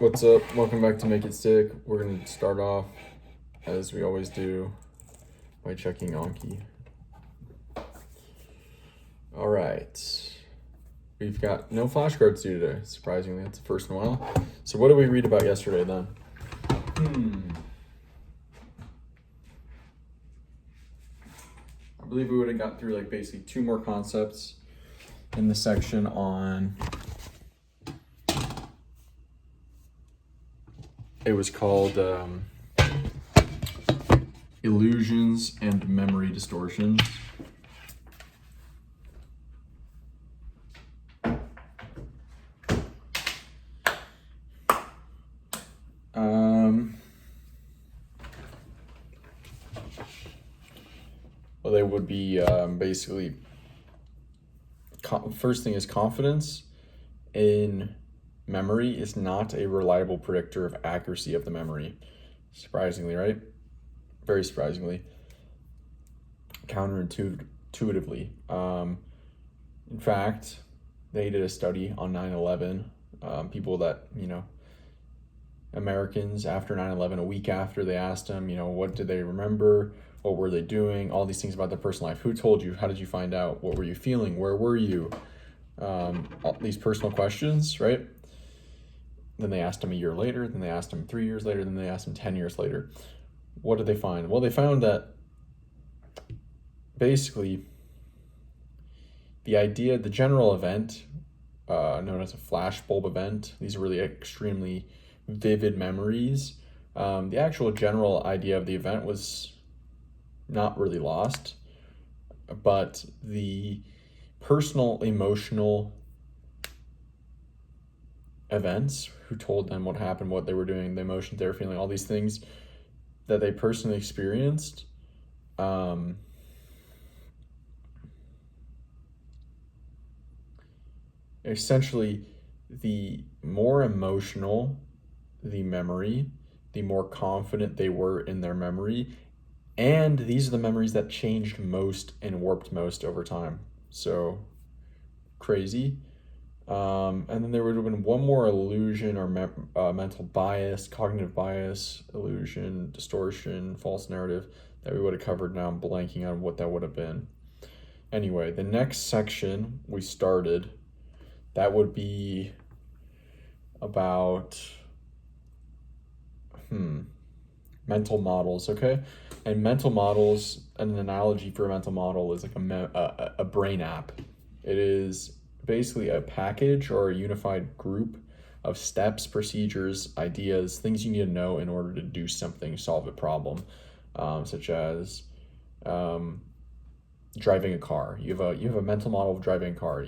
What's up? Welcome back to Make It Stick. We're going to start off, as we always do, by checking Anki. All right. We've got no flashcards due today. Surprisingly, that's the first in a while. So what did we read about yesterday then? I believe we would have got through basically two more concepts in the section on... It was called illusions and memory distortions. Well, they would be basically, first thing is confidence in memory is not a reliable predictor of accuracy of the memory. Surprisingly, right? Very surprisingly. Counterintuitively. In fact, they did a study on 9/11. People that, Americans after 9/11, a week after, they asked them, what did they remember? What were they doing? All these things about their personal life. Who told you? How did you find out? What were you feeling? Where were you? All these personal questions, right? Then they asked him a year later, then they asked him 3 years later, then they asked him 10 years later. What did they find? Well, they found that basically the general event, known as a flashbulb event, these are really extremely vivid memories. The actual general idea of the event was not really lost, but the personal, emotional events, who told them what happened, what they were doing, the emotions they were feeling, all these things that they personally experienced, essentially, the more emotional the memory, the more confident they were in their memory, and these are the memories that changed most and warped most over time. So crazy. And then there would have been one more illusion or mental bias, cognitive bias, illusion, distortion, false narrative that we would have covered. Now I'm blanking on what that would have been. Anyway, the next section we started, that would be about mental models, okay? And mental models, an analogy for a mental model is like a brain app. It is basically a package or a unified group of steps, procedures, ideas, things you need to know in order to do something, solve a problem, such as driving a car. You have a mental model of driving a car,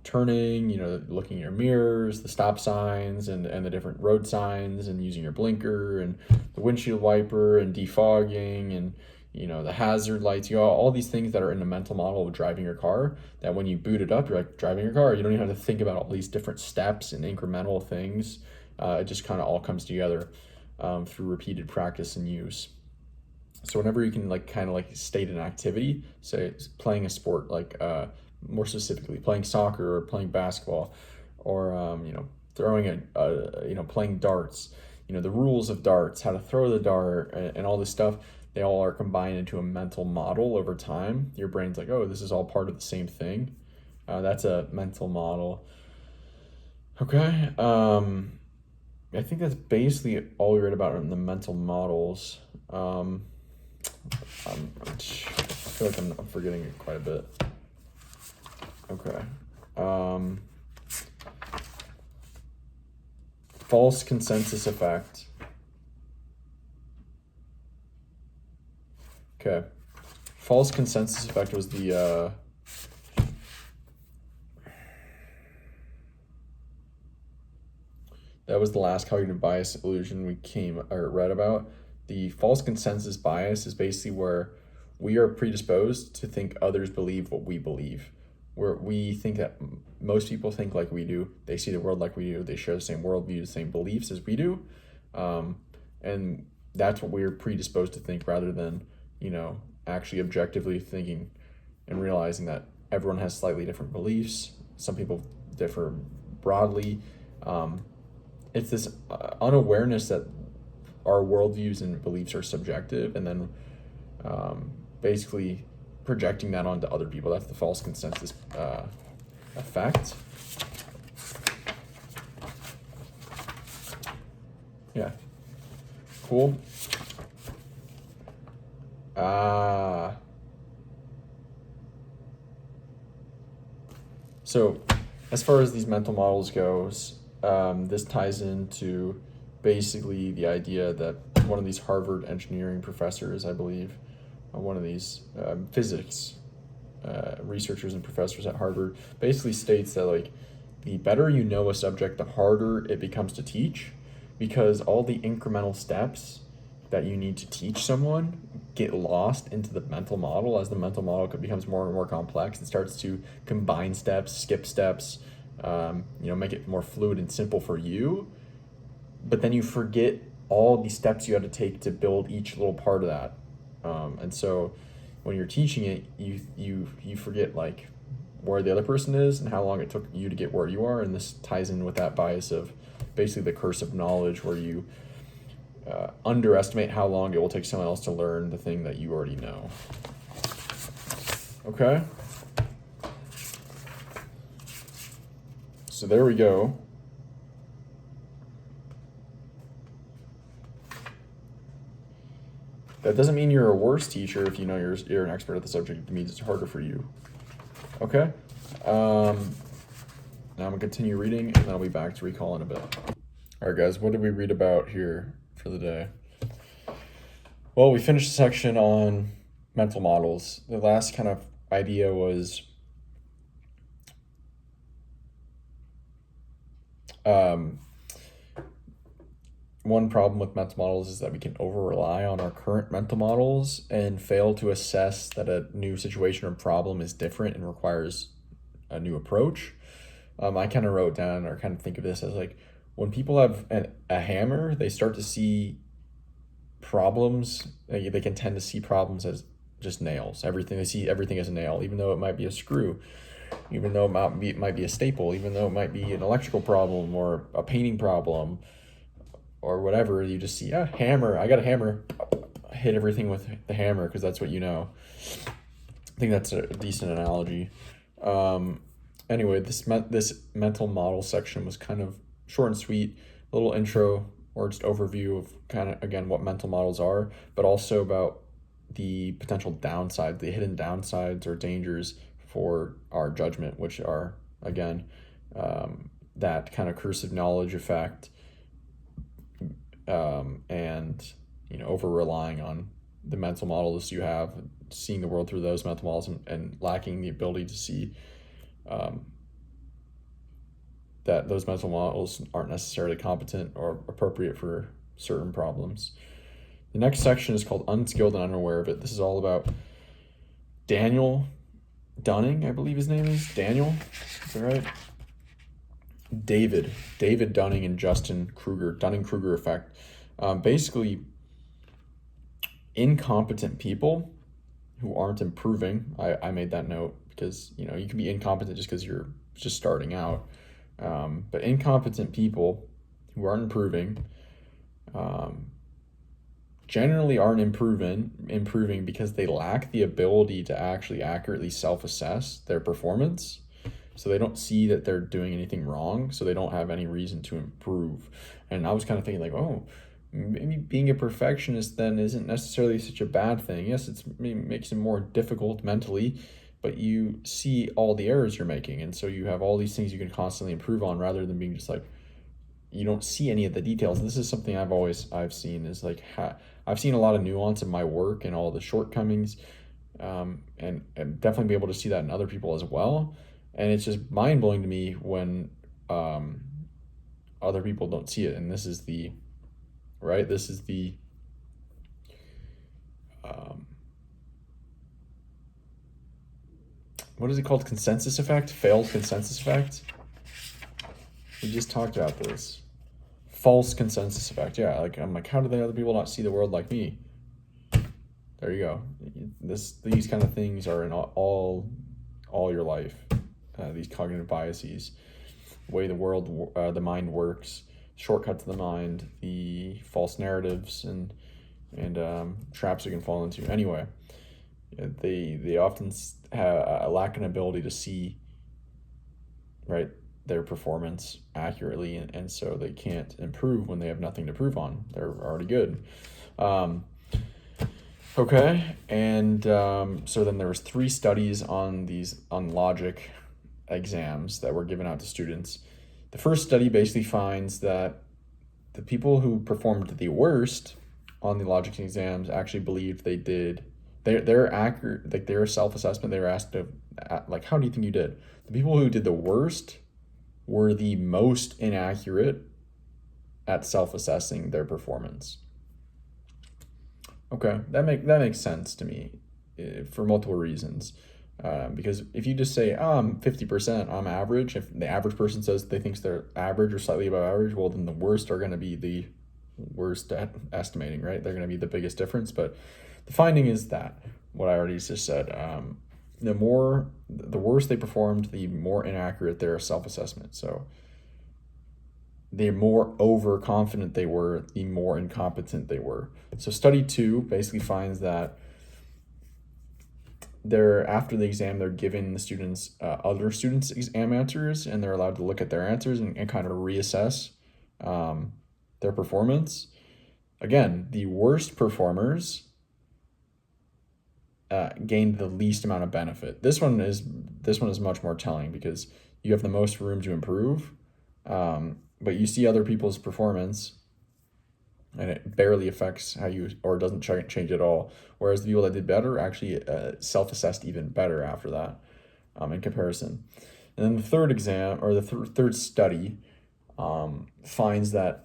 turning, looking in your mirrors, the stop signs and the different road signs, and using your blinker and the windshield wiper and defogging and the hazard lights, all these things that are in the mental model of driving your car, that when you boot it up, you're like driving your car. You don't even have to think about all these different steps and incremental things. It just kind of all comes together through repeated practice and use. So whenever you can state an activity, say playing a sport, more specifically playing soccer or playing basketball, or throwing playing darts, the rules of darts, how to throw the dart, and all this stuff, they all are combined into a mental model over time. Your brain's like, oh, this is all part of the same thing. That's a mental model. Okay. I think that's basically all we read about in the mental models. I feel like I'm forgetting it quite a bit. Okay. False consensus effect. Okay. False consensus effect was the that was the last cognitive bias illusion we read about. The false consensus bias is basically where we are predisposed to think others believe what we believe. Where we think that most people think like we do, they see the world like we do, they share the same worldview, the same beliefs as we do, and that's what we're predisposed to think, rather than actually objectively thinking and realizing that everyone has slightly different beliefs. Some people differ broadly, it's this unawareness that our worldviews and beliefs are subjective, and then basically projecting that onto other people. That's the false consensus effect. Yeah. Cool. So as far as these mental models goes, this ties into basically the idea that one of these Harvard engineering professors, I believe, one of these physics researchers and professors at Harvard, basically states that like the better you know a subject, the harder it becomes to teach, because all the incremental steps that you need to teach someone get lost into the mental model. As the mental model becomes more and more complex, it starts to combine steps, skip steps, make it more fluid and simple for you. But then you forget all the steps you had to take to build each little part of that. And so when you're teaching it, you forget like where the other person is and how long it took you to get where you are. And this ties in with that bias of basically the curse of knowledge, where you underestimate how long it will take someone else to learn the thing that you already know. Okay? So there we go. That doesn't mean you're a worse teacher if you know you're an expert at the subject. It means it's harder for you. Okay? Now I'm going to continue reading, and then I'll be back to recall in a bit. All right, guys, what did we read about here for the day? Well, we finished the section on mental models. The last kind of idea was one problem with mental models is that we can over-rely on our current mental models and fail to assess that a new situation or problem is different and requires a new approach. I kind of wrote down, or kind of think of this as like, when people have a hammer, they start to see problems. They can tend to see problems as just nails. They see everything as a nail, even though it might be a screw, even though it might be a staple, even though it might be an electrical problem or a painting problem or whatever. You just see a hammer. I got a hammer. Hit everything with the hammer because that's what you know. I think that's a decent analogy. Anyway, this mental model section was kind of short and sweet, a little intro or just overview of kind of, again, what mental models are, but also about the potential downsides, the hidden downsides or dangers for our judgment, which are, again, that kind of curse of knowledge effect, and over relying on the mental models you have, seeing the world through those mental models, and lacking the ability to see that those mental models aren't necessarily competent or appropriate for certain problems. The next section is called Unskilled and Unaware of It. This is all about Daniel Dunning, I believe his name is. Daniel, is that right? David Dunning and Justin Kruger, Dunning-Kruger effect. Basically, incompetent people who aren't improving. I made that note because, you can be incompetent just because you're just starting out. But incompetent people who aren't improving generally aren't improving because they lack the ability to actually accurately self-assess their performance. So they don't see that they're doing anything wrong, so they don't have any reason to improve. And I was kind of thinking like, oh, maybe being a perfectionist then isn't necessarily such a bad thing. Yes, maybe makes it more difficult mentally, but you see all the errors you're making, and so you have all these things you can constantly improve on, rather than being just like, you don't see any of the details. This is something I've seen is like, I've seen a lot of nuance in my work and all the shortcomings, and definitely be able to see that in other people as well. And it's just mind-blowing to me when other people don't see it. And this is the what is it called? Consensus effect? Failed consensus effect? We just talked about this. False consensus effect. Yeah, I'm like, how do the other people not see the world like me? There you go. These kind of things are in all your life. These cognitive biases, the way the mind works, shortcut to the mind, the false narratives, and traps you can fall into. Anyway, they often have a lack an ability to see, right, their performance accurately, and so they can't improve when they have nothing to prove on. They're already good. Okay, and so then there was 3 studies on logic exams that were given out to students. The first study basically finds that the people who performed the worst on the logic exams actually believed they did. They're accurate, like their self-assessment. They were asked to, like, how do you think you did? The people who did the worst were the most inaccurate at self-assessing their performance. Okay, that makes sense to me, for multiple reasons. Because if you just say, oh, I'm 50%, I'm average, if the average person says they think they're average or slightly above average, well, then the worst are going to be the worst at estimating, right? They're going to be the biggest difference. But the finding is that, what I already just said, the worse they performed, the more inaccurate their self-assessment. So the more overconfident they were, the more incompetent they were. So study 2 basically finds that after the exam, they're giving the students other students' exam answers, and they're allowed to look at their answers and kind of reassess their performance. Again, the worst performers gained the least amount of benefit. This one is much more telling because you have the most room to improve, but you see other people's performance, and it barely affects how you, or doesn't change at all. Whereas the people that did better actually self-assessed even better after that, in comparison. And then the third exam, or the third study, finds that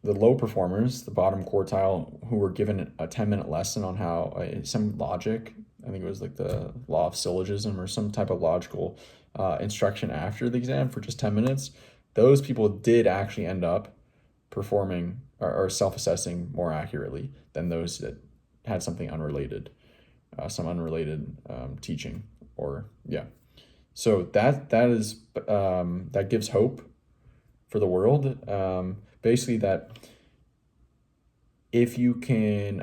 the low performers, the bottom quartile, who were given a 10-minute lesson on how some logic, I think it was like the law of syllogism or some type of logical instruction after the exam for just 10 minutes, those people did actually end up performing or self-assessing more accurately than those that had something unrelated, some unrelated teaching, or yeah. So that gives hope for the world. Basically, that if you can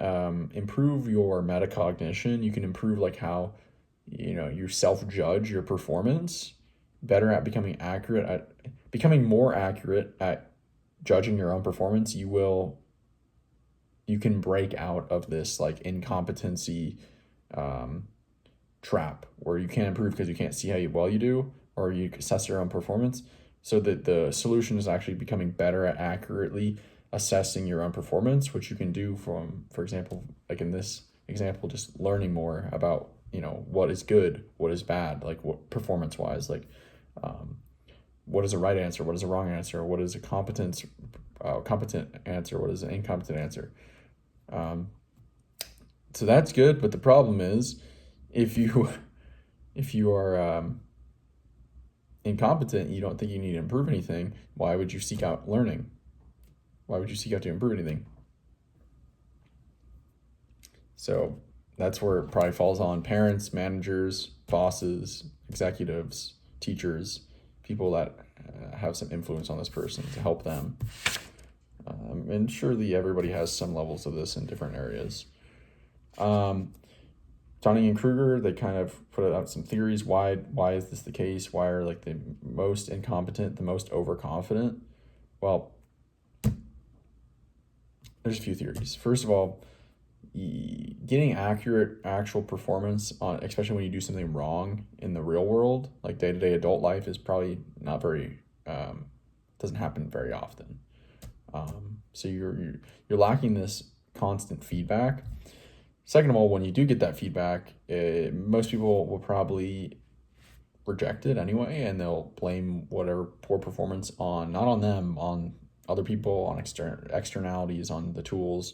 improve your metacognition, you can improve like how you self-judge your performance, better at becoming more accurate at judging your own performance. You can break out of this like incompetency trap where you can't improve because you can't see how well you do, or you assess your own performance. So that the solution is actually becoming better at accurately assessing your own performance, which you can do from, for example, like in this example, just learning more about what is good, what is bad, like what performance wise, like what is a right answer, what is a wrong answer, what is a competent answer, what is an incompetent answer. So that's good, but the problem is if you are incompetent, you don't think you need to improve anything, why would you seek out learning? Why would you seek out to improve anything? So that's where it probably falls on parents, managers, bosses, executives, teachers, people that have some influence on this person to help them. And surely everybody has some levels of this in different areas. Dunning and Kruger, they kind of put out some theories. Why is this the case? Why are like the most incompetent the most overconfident? Well, there's a few theories. First of all, getting actual performance on, especially when you do something wrong in the real world, like day-to-day adult life, is probably not very doesn't happen very often. So you're lacking this constant feedback. Second of all, when you do get that feedback, most people will probably reject it anyway, and they'll blame whatever poor performance not on them, on other people, on externalities, on the tools,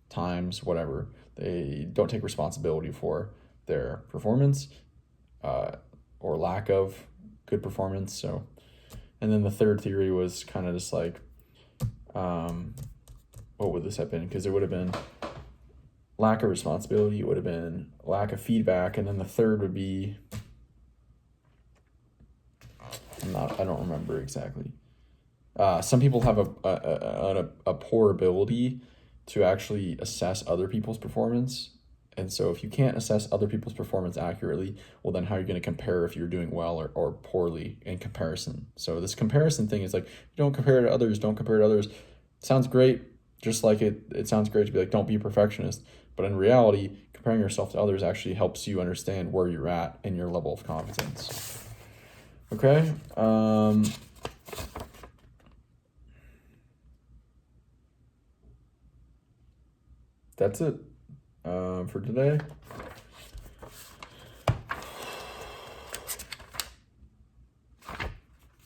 times, whatever. They don't take responsibility for their performance or lack of good performance. So, and then the third theory was kind of just like, what would this have been? Because it would have been lack of responsibility, it would have been lack of feedback, and then the third would be, I don't remember exactly. Some people have a poor ability to actually assess other people's performance. And so if you can't assess other people's performance accurately, well, then how are you going to compare if you're doing well or poorly in comparison? So this comparison thing is like, don't compare to others, don't compare to others. Sounds great, just like it sounds great to be like, don't be a perfectionist. But in reality, comparing yourself to others actually helps you understand where you're at in your level of competence. Okay? That's it for today.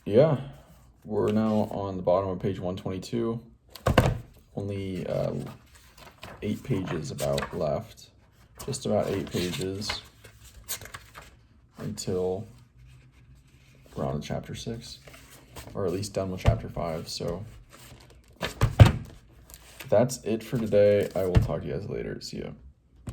Yeah, we're now on the bottom of page 122. Only 8 pages about left. Just about 8 pages until we're on to chapter 6, or at least done with chapter 5. So that's it for today. I will talk to you guys later. See ya.